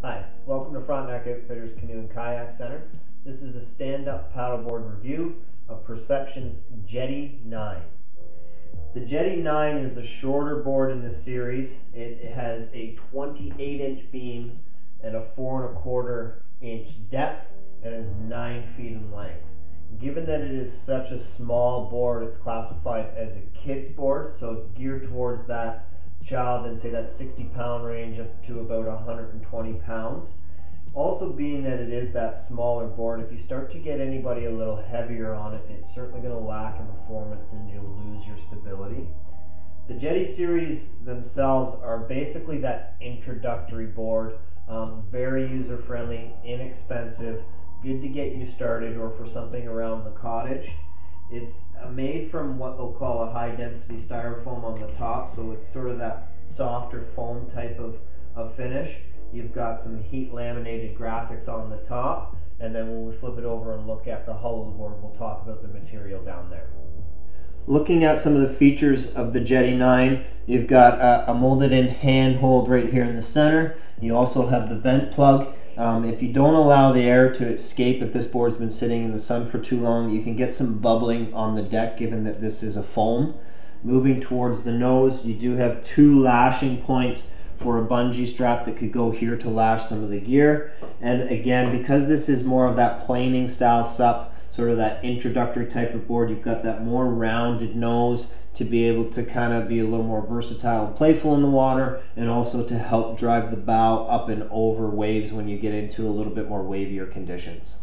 Hi, welcome to Frontenac Outfitters Canoe and Kayak Center. This is a stand-up paddleboard review of Perception's Jetty 9. The Jetty 9 is the shorter board in this series. It has a 28-inch beam and a 4¼ inch depth and is 9 feet in length. Given that it is such a small board, it's classified as a kid's board, so geared towards that child and say that 60-pound range up to about 120 pounds. Also, being that it is that smaller board, if you start to get anybody a little heavier on it, it's certainly going to lack in performance and you'll lose your stability. The Jetty series themselves are basically that introductory board, very user-friendly, inexpensive, good to get you started or for something around the cottage. It's made from what they'll call a high density styrofoam on the top, so it's sort of that softer foam type of finish. You've got some heat laminated graphics on the top, and then when we flip it over and look at the hull of the board, we'll talk about the material down there. Looking at some of the features of the Jetty 9, you've got a molded in handhold right here in the center. You also have the vent plug. If you don't allow the air to escape, if this board's been sitting in the sun for too long, you can get some bubbling on the deck given that this is a foam. Moving towards the nose, you do have 2 lashing points for a bungee strap that could go here to lash some of the gear. And again, because this is more of that planing style sup, sort of that introductory type of board, you've got that more rounded nose to be able to kind of be a little more versatile and playful in the water, and also to help drive the bow up and over waves when you get into a little bit more wavier conditions.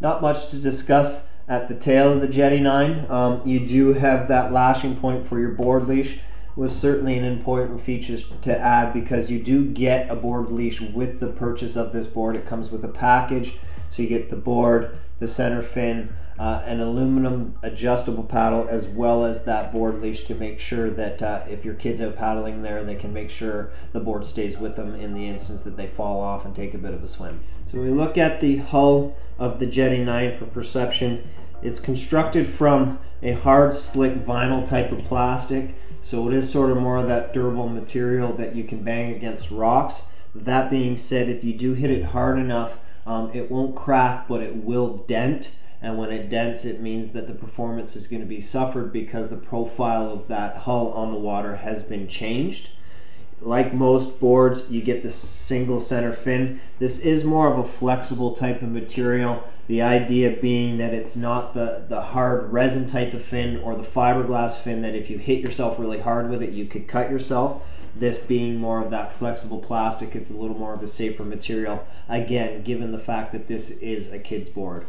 Not much to discuss at the tail of the Jetty 9. You do have that lashing point for your board leash. Was certainly an important feature to add because you do get a board leash with the purchase of this board. It comes with a package, so you get the board, the center fin, an aluminum adjustable paddle, as well as that board leash to make sure that if your kid's out paddling there, they can make sure the board stays with them in the instance that they fall off and take a bit of a swim. So we look at the hull of the Jetty 9 for Perception. It's constructed from a hard, slick vinyl type of plastic, so it is sort of more of that durable material that you can bang against rocks. That being said, if you do hit it hard enough, it won't crack, but it will dent, and when it dents, it means that the performance is going to be suffered because the profile of that hull on the water has been changed. Like most boards, you get the single center fin. This is more of a flexible type of material, the idea being that it's not the hard resin type of fin or the fiberglass fin that if you hit yourself really hard with it, you could cut yourself. This being more of that flexible plastic, it's a little more of a safer material, again, given the fact that this is a kid's board.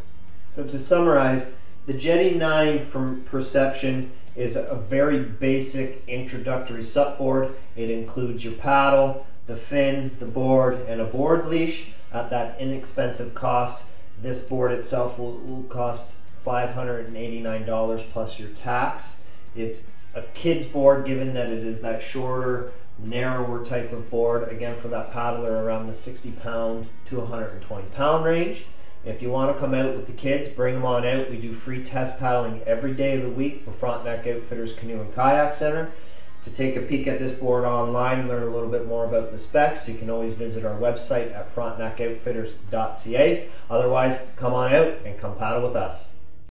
So to summarize, the Jetty 9 from Perception is a very basic introductory sup board. It includes your paddle, the fin, the board, and a board leash at that inexpensive cost. This board itself will cost $589 plus your tax. It's a kid's board given that it is that shorter, narrower type of board, again for that paddler around the 60-pound to 120-pound range. If you want to come out with the kids, bring them on out. We do free test paddling every day of the week for Frontenac Outfitters Canoe and Kayak Center. To take a peek at this board online and learn a little bit more about the specs, you can always visit our website at frontenacoutfitters.ca. Otherwise, come on out and come paddle with us.